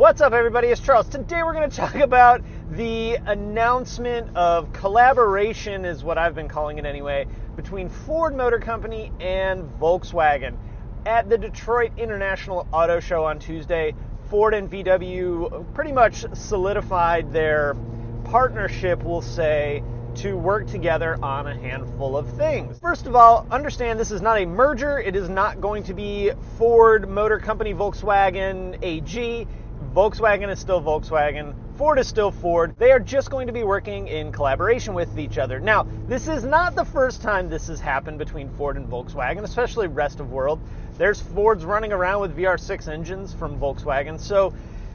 What's up, everybody? It's Charles. Today we're going to talk about the announcement of collaboration, is what I've been calling it anyway, between Ford Motor Company and Volkswagen. At the Detroit International Auto Show on Tuesday, Ford and VW pretty much solidified their partnership, we'll say, to work together on a handful of things. First of all, understand this is not a merger. It is not going to be Ford Motor Company, Volkswagen AG. Volkswagen is still Volkswagen. Ford is still Ford. They are just going to be working in collaboration with each other. Now, this is not the first time this has happened between Ford and Volkswagen, especially rest of world. There's Fords running around with VR6 engines from Volkswagen. So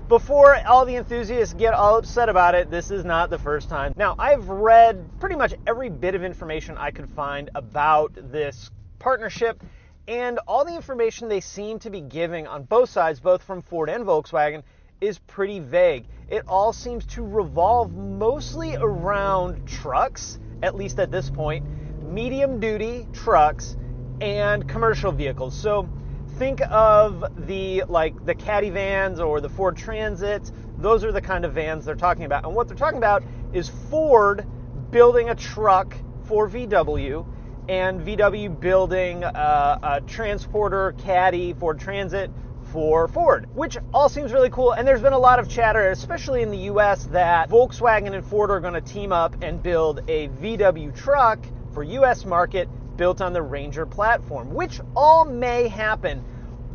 before all the enthusiasts get all upset about it, this is not the first time. Now, I've read pretty much every bit of information I could find about this partnership, and all the information they seem to be giving on both sides, both from Ford and Volkswagen, is pretty vague. It all seems to revolve mostly around trucks, at least at this point, medium-duty trucks, and commercial vehicles. So think of the Caddy vans or the Ford Transits. Those are the kind of vans they're talking about. And what they're talking about is Ford building a truck for VW, and VW building a transporter, Caddy, Ford Transit for Ford, which all seems really cool. And there's been a lot of chatter, especially in the US, that Volkswagen and Ford are going to team up and build a VW truck for US market built on the Ranger platform, which all may happen.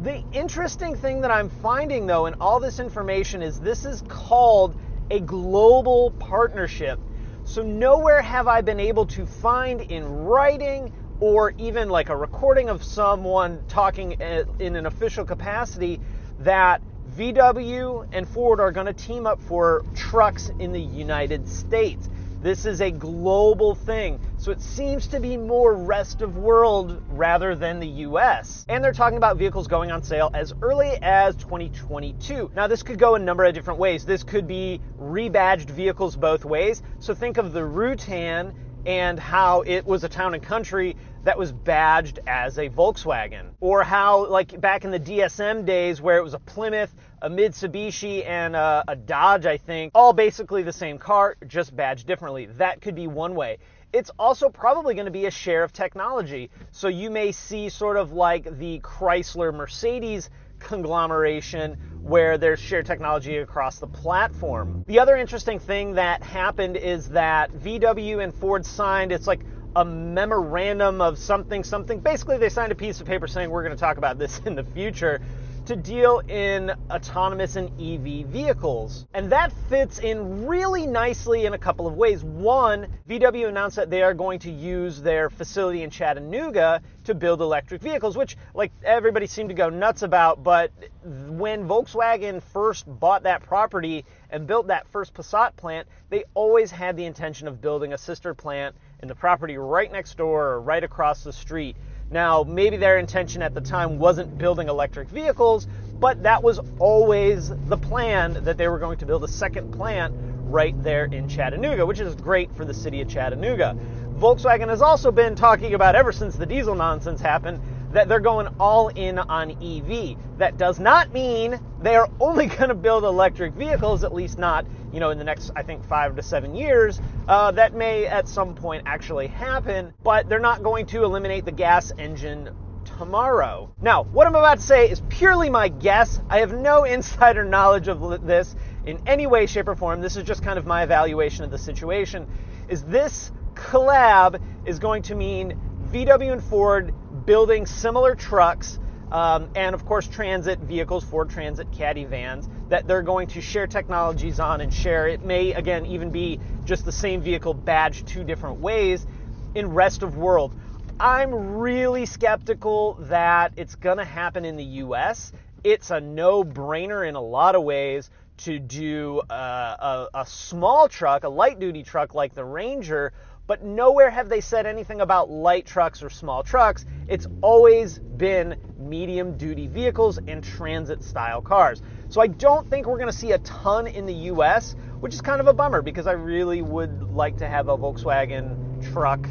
The interesting thing that I'm finding, though, in all this information is this is called a global partnership. So nowhere have I been able to find in writing or even like a recording of someone talking in an official capacity that VW and Ford are going to team up for trucks in the United States. This is a global thing, so it seems to be more rest of world rather than the US. And they're talking about vehicles going on sale as early as 2022. Now, this could go a number of different ways. This could be rebadged vehicles both ways. So think of the Rutan and how it was a town and country that was badged as a Volkswagen. Or how, like back in the DSM days, where it was a Plymouth, a Mitsubishi, and a Dodge, I think, all basically the same car, just badged differently. That could be one way. It's also probably going to be a share of technology. So you may see sort of like the Chrysler-Mercedes conglomeration where there's shared technology across the platform. The other interesting thing that happened is that VW and Ford signed, it's like a memorandum of something. Basically, they signed a piece of paper saying we're going to talk about this in the future to deal in autonomous and EV vehicles. And that fits in really nicely in a couple of ways. One, VW announced that they are going to use their facility in Chattanooga to build electric vehicles, which like everybody seemed to go nuts about. But when Volkswagen first bought that property and built that first Passat plant, they always had the intention of building a sister plant in the property right next door or right across the street. Now, maybe their intention at the time wasn't building electric vehicles, but that was always the plan, that they were going to build a second plant right there in Chattanooga, which is great for the city of Chattanooga. Volkswagen has also been talking about, ever since the diesel nonsense happened, that they're going all in on EV. That does not mean they are only going to build electric vehicles, at least not, in the next, I think, 5 to 7 years. That may at some point actually happen, but they're not going to eliminate the gas engine tomorrow. Now, what I'm about to say is purely my guess. I have no insider knowledge of this in any way, shape, or form. This is just kind of my evaluation of the situation. Is this collab is going to mean VW and Ford building similar trucks, and of course transit vehicles, Ford Transit, Caddy vans, that they're going to share technologies on and share. It may, again, even be just the same vehicle badged two different ways in rest of world. I'm really skeptical that it's going to happen in the US. It's a no-brainer in a lot of ways to do a small truck, a light-duty truck like the Ranger, but nowhere have they said anything about light trucks or small trucks. It's always been medium-duty vehicles and transit-style cars. So I don't think we're going to see a ton in the US, which is kind of a bummer because I really would like to have a Volkswagen truck.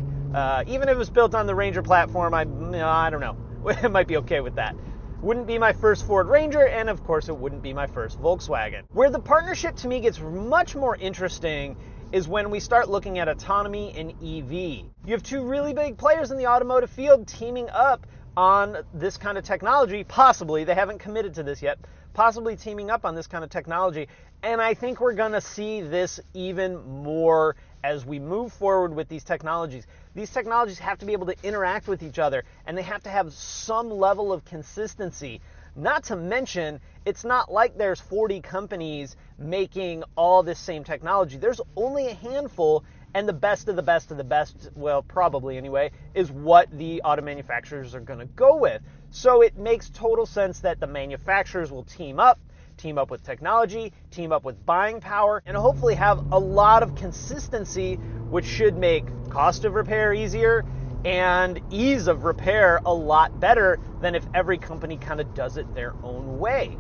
Even if it was built on the Ranger platform, I don't know. I might be okay with that. wouldn't be my first Ford Ranger, and of course it wouldn't be my first Volkswagen. Where the partnership to me gets much more interesting is when we start looking at autonomy and EV. You have two really big players in the automotive field teaming up on this kind of technology, possibly, they haven't committed to this yet, possibly teaming up on this kind of technology. And I think we're gonna see this even more as we move forward with these technologies. These technologies have to be able to interact with each other, and they have to have some level of consistency. Not to mention, it's not like there's 40 companies making all this same technology. There's only a handful, and the best of the best of the best, well, probably anyway, is what the auto manufacturers are gonna go with. So it makes total sense that the manufacturers will team up with technology, team up with buying power, and hopefully have a lot of consistency, which should make cost of repair easier and ease of repair a lot better than if every company kind of does it their own way.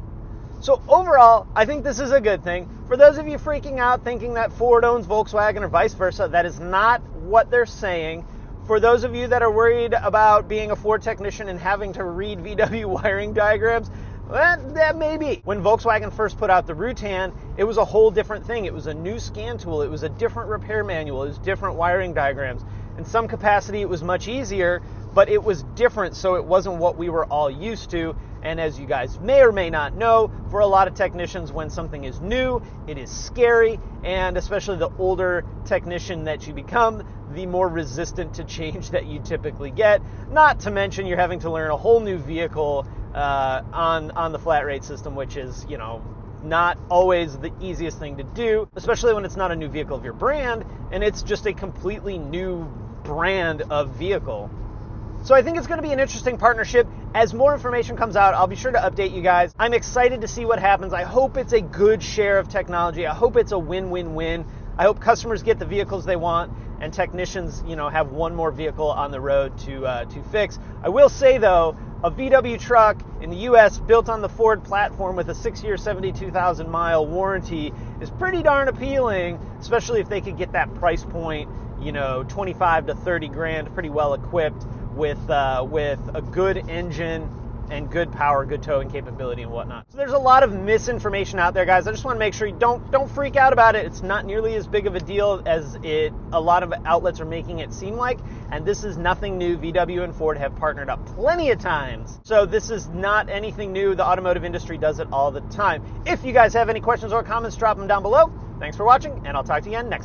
So overall, I think this is a good thing. For those of you freaking out thinking that Ford owns Volkswagen or vice versa, that is not what they're saying. For those of you that are worried about being a Ford technician and having to read VW wiring diagrams, that may be. When Volkswagen first put out the Rutan, it was a whole different thing. It was a new scan tool. It was a different repair manual. It was different wiring diagrams. In some capacity, it was much easier, but it was different, so it wasn't what we were all used to. And as you guys may or may not know, for a lot of technicians, when something is new, it is scary, and especially the older technician that you become, the more resistant to change that you typically get. Not to mention you're having to learn a whole new vehicle on the flat rate system, which is, not always the easiest thing to do, especially when it's not a new vehicle of your brand, and it's just a completely new brand of vehicle. So I think it's going to be an interesting partnership. As more information comes out, I'll be sure to update you guys. I'm excited to see what happens. I hope it's a good share of technology. I hope it's a win-win-win. I hope customers get the vehicles they want, and technicians, have one more vehicle on the road to fix. I will say though, a VW truck in the US built on the Ford platform with a 6-year, 72,000 mile warranty is pretty darn appealing, especially if they could get that price point, 25 to 30 grand, pretty well equipped with a good engine and good power, good towing capability and whatnot. So there's a lot of misinformation out there, guys. I just want to make sure you don't freak out about it. It's not nearly as big of a deal as a lot of outlets are making it seem like. And this is nothing new. VW and Ford have partnered up plenty of times. So this is not anything new. The automotive industry does it all the time. If you guys have any questions or comments, drop them down below. Thanks for watching, and I'll talk to you again next time.